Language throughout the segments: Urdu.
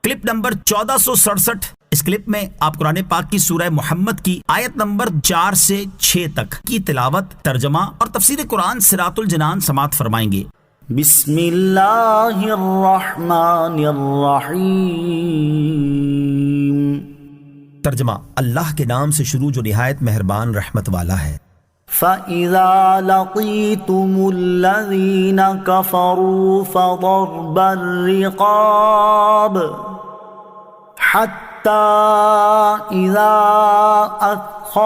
Clip number 1467۔ اس کلپ میں آپ قرآن پاک کی سورہ محمد کی آیت نمبر 4 سے 6 تک کی تلاوت، ترجمہ اور تفسیر قرآن صراط الجنان سماعت فرمائیں گے۔ بسم اللہ الرحمن الرحیم۔ ترجمہ، اللہ کے نام سے شروع جو نہایت مہربان رحمت والا ہے۔ فَإِذَا لَقِيتُمُ الَّذِينَ كَفَرُوا فَضَرْبَ الرِّقَابِ حَتَّى إِذَا أَثْخَنتُمُوهُمْ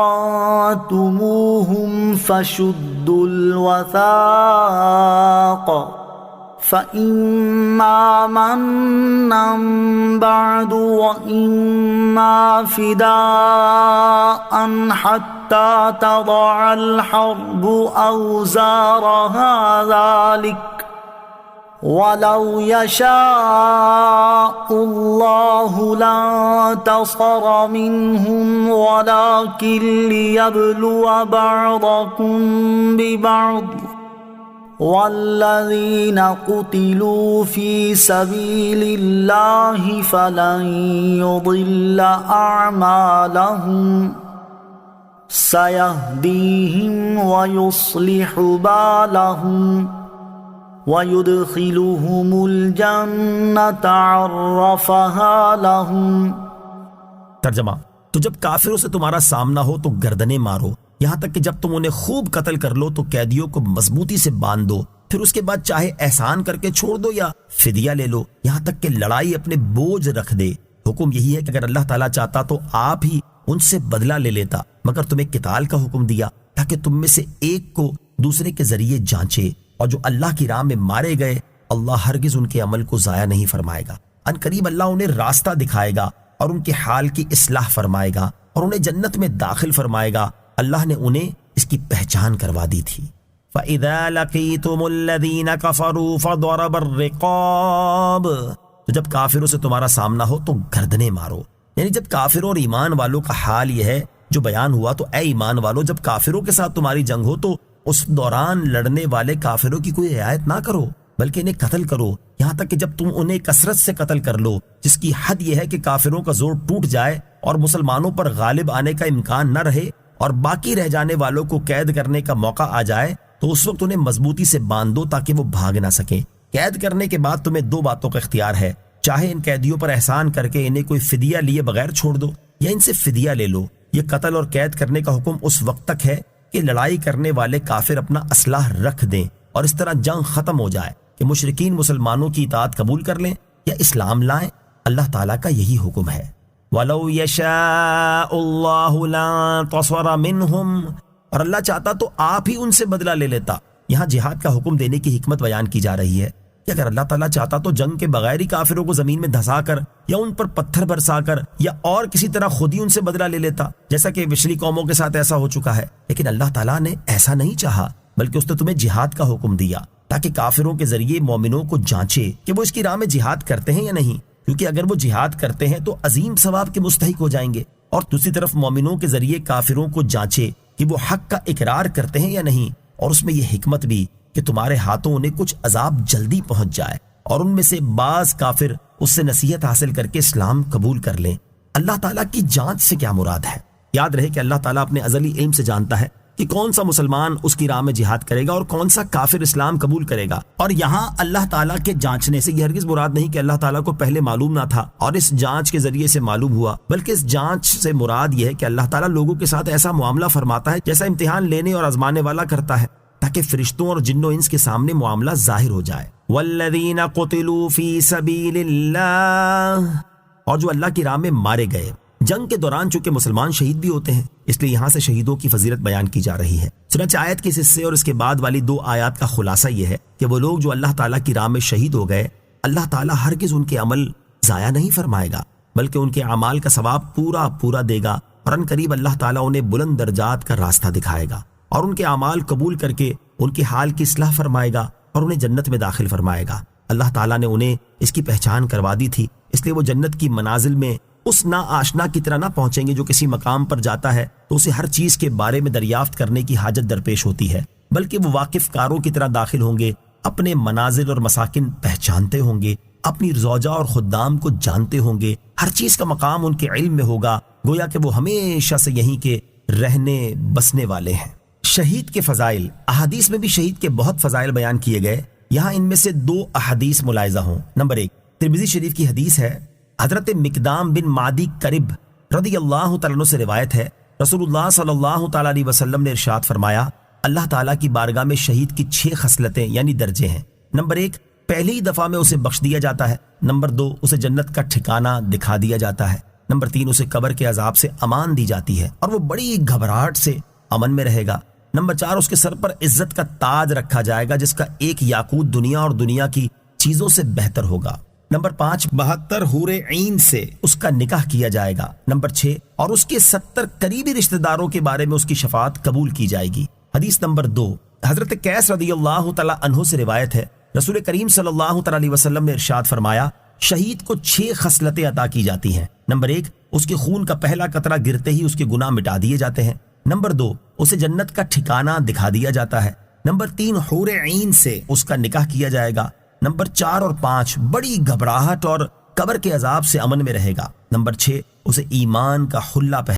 فَشُدُّوا الْوَثَاقَ فَإِمَّا مَنًّا بَعْدُ وَإِمَّا فِدَاءً حَتَّى تَضَعَ الْحَرْبُ أَوْزَارَهَا ذَلِكَ وَلَوْ يَشَاءُ اللَّهُ لَانتَصَرَ مِنْهُمْ وَلَكِنْ لِيَبْلُوَ بَعْضَكُمْ بِبَعْضٍ وَالَّذِينَ قُتِلُوا فِي سَبِيلِ اللَّهِ فَلَنْ يُضِلَّ أَعْمَالَهُمْ سَيَهْدِيهِمْ وَيُصْلِحُ بَالَهُمْ وَيُدْخِلُهُمُ الْجَنَّةَ عَرَّفَهَا لَهُمْ۔ ترجمہ، تو جب کافروں سے تمہارا سامنا ہو تو گردنیں مارو، یہاں تک کہ جب تم انہیں خوب قتل کر لو تو قیدیوں کو مضبوطی سے باندھ دو، پھر اس کے بعد چاہے احسان کر کے چھوڑ دو یا فدیہ لے لو، یہاں تک کہ لڑائی اپنے بوجھ رکھ دے۔ حکم یہی ہے کہ اگر اللہ تعالیٰ چاہتا تو آپ ہی ان سے بدلہ لے لیتا، مگر تمہیں قتال کا حکم دیا تاکہ تم میں سے ایک کو دوسرے کے ذریعے جانچے، اور جو اللہ کی راہ میں مارے گئے اللہ ہرگز ان کے عمل کو ضائع نہیں فرمائے گا۔ ان قریب اللہ انہیں راستہ دکھائے گا اور ان کے حال کی اصلاح فرمائے گا اور انہیں جنت میں داخل فرمائے گا۔ اللہ نے انہیں اس کی پہچان کروا دی تھی۔ فَإِذَا لَقِيتُمُ الَّذِينَ كَفَرُوا فَضَرَبَ الرِّقَابِ، تو جب کافروں سے تمہارا سامنا ہو تو گردنیں مارو، یعنی جب کافروں اور ایمان والوں کا حال یہ ہے جو بیان ہوا، تو اے ایمان والو جب کافروں کے ساتھ تمہاری جنگ ہو تو اس دوران لڑنے والے کافروں کی کوئی رعایت نہ کرو، بلکہ انہیں قتل کرو، یہاں تک کہ جب تم انہیں کثرت سے قتل کر لو، جس کی حد یہ ہے کہ کافروں کا زور ٹوٹ جائے اور مسلمانوں پر غالب آنے کا امکان نہ رہے اور باقی رہ جانے والوں کو قید کرنے کا موقع آ جائے، تو اس وقت انہیں مضبوطی سے باندھ دو تاکہ وہ بھاگ نہ سکیں۔ قید کرنے کے بعد تمہیں 2 باتوں کا اختیار ہے، چاہے ان قیدیوں پر احسان کر کے انہیں کوئی فدیہ لیے بغیر چھوڑ دو یا ان سے فدیہ لے لو۔ یہ قتل اور قید کرنے کا حکم اس وقت تک ہے کہ لڑائی کرنے والے کافر اپنا اسلحہ رکھ دیں اور اس طرح جنگ ختم ہو جائے کہ مشرکین مسلمانوں کی اطاعت قبول کر لیں یا اسلام لائیں۔ اللہ تعالیٰ کا یہی حکم ہے۔ وَلَوْ يَشَاءُ اللَّهُ لَانتَصَرَ مِنْهُمْ، اور اللہ چاہتا تو آپ ہی ان سے بدلہ لے لیتا۔ یہاں جہاد کا حکم دینے کی حکمت بیان کی جا رہی ہے کہ اگر اللہ تعالیٰ چاہتا تو جنگ کے بغیر ہی کافروں کو زمین میں دھسا کر یا ان پر پتھر برسا کر یا اور کسی طرح خود ہی ان سے بدلہ لے لیتا، جیسا کہ پچھلی قوموں کے ساتھ ایسا ہو چکا ہے۔ لیکن اللہ تعالیٰ نے ایسا نہیں چاہا، بلکہ اس نے تمہیں جہاد کا حکم دیا تاکہ کافروں کے ذریعے مومنوں کو جانچے کہ وہ اس کی راہ میں جہاد کرتے ہیں یا نہیں، کیونکہ اگر وہ جہاد کرتے ہیں تو عظیم ثواب کے مستحق ہو جائیں گے، اور دوسری طرف مومنوں کے ذریعے کافروں کو جانچے کہ وہ حق کا اقرار کرتے ہیں یا نہیں، اور اس میں یہ حکمت بھی کہ تمہارے ہاتھوں انہیں کچھ عذاب جلدی پہنچ جائے اور ان میں سے بعض کافر اس سے نصیحت حاصل کر کے اسلام قبول کر لیں۔ اللہ تعالیٰ کی جانچ سے کیا مراد ہے؟ یاد رہے کہ اللہ تعالیٰ اپنے ازلی علم سے جانتا ہے کہ کون سا مسلمان اس کی راہ میں جہاد کرے گا اور کون سا کافر اسلام قبول کرے گا، اور یہاں اللہ تعالیٰ کے جانچنے سے یہ ہرگز مراد نہیں کہ اللہ تعالیٰ کو پہلے معلوم نہ تھا اور اس جانچ کے ذریعے سے معلوم ہوا، بلکہ اس جانچ سے مراد یہ ہے کہ اللہ تعالیٰ لوگوں کے ساتھ ایسا معاملہ فرماتا ہے جیسا امتحان لینے اور آزمانے والا کرتا ہے، تاکہ فرشتوں اور جنوں انس کے سامنے معاملہ ظاہر ہو جائے۔ والذین قتلوا فی سبیل اللہ، اور جو اللہ کی راہ میں مارے گئے۔ جنگ کے دوران چونکہ مسلمان شہید بھی ہوتے ہیں، اس لیے یہاں سے شہیدوں کی فضیلت بیان کی جا رہی ہے۔ چنانچہ آیت کے اس حصے اور اس کے بعد والی 2 آیات کا خلاصہ یہ ہے کہ وہ لوگ جو اللہ تعالیٰ کی راہ میں شہید ہو گئے، اللہ تعالیٰ ہرگز ان کے عمل ضائع نہیں فرمائے گا، بلکہ ان کے اعمال کا ثواب پورا دے گا، اور ان قریب اللہ تعالیٰ انہیں بلند درجات کا راستہ دکھائے گا اور ان کے اعمال قبول کر کے ان کے حال کی اصلاح فرمائے گا اور انہیں جنت میں داخل فرمائے گا۔ اللہ تعالیٰ نے انہیں اس کی پہچان کروا دی تھی، اس لیے وہ جنت کی منازل میں اس نا آشنا کی طرح نہ پہنچیں گے جو کسی مقام پر جاتا ہے تو اسے ہر چیز کے بارے میں دریافت کرنے کی حاجت درپیش ہوتی ہے، بلکہ وہ واقف کاروں کی طرح داخل ہوں گے، اپنے منازل اور مساکن پہچانتے ہوں گے، اپنی زوجہ اور خدام کو جانتے ہوں گے، ہر چیز کا مقام ان کے علم میں ہوگا، گویا کہ وہ ہمیشہ سے یہیں کے رہنے بسنے والے ہیں۔ شہید کے فضائل، احادیث میں بھی شہید کے بہت فضائل بیان کیے گئے، یہاں ان میں سے 2 احادیث ملاحظہ ہوں۔ نمبر 1 ترمذی شریف کی حدیث ہے، حضرت مقدام بن معدی کرب رضی اللہ تعالیٰ عنہ سے روایت ہے، رسول اللہ صلی اللہ تعالیٰ علیہ وسلم نے ارشاد فرمایا، اللہ تعالیٰ کی بارگاہ میں شہید کی 6 خصلتیں یعنی درجے ہیں۔ نمبر 1 پہلی دفعہ میں اسے بخش دیا جاتا ہے۔ نمبر 2 اسے جنت کا ٹھکانہ دکھا دیا جاتا ہے۔ نمبر 3 اسے قبر کے عذاب سے امان دی جاتی ہے اور وہ بڑی گھبراہٹ سے امن میں رہے گا۔ نمبر 4 اس کے سر پر عزت کا تاج رکھا جائے گا جس کا ایک یاقوت دنیا اور دنیا کی چیزوں سے بہتر ہوگا۔ نمبر 5 72 حور عین سے اس کا نکاح کیا جائے گا۔ نمبر 6 اور اس کے 70 قریبی رشتہ داروں کے بارے میں اس کی شفاعت قبول کی جائے گی۔ حدیث نمبر 2 حضرت قیس رضی اللہ تعالیٰ عنہ سے روایت ہے، رسول کریم صلی اللہ تعالیٰ علیہ وسلم نے ارشاد فرمایا، شہید کو 6 خصلتیں عطا کی جاتی ہیں۔ نمبر 1 اس کے خون کا پہلا قطرہ گرتے ہی اس کے گناہ مٹا دیے جاتے ہیں۔ نمبر 2 اسے جنت کا ٹھکانہ دکھا دیا جاتا ہے۔ نمبر 3 حور عین سے اس کا نکاح کیا جائے گا۔ نمبر 4 اور 5 بڑی گھبراہٹ اور قبر کے عذاب سے امن میں رہے گا۔ نمبر 6 اسے ایمان کا حلہ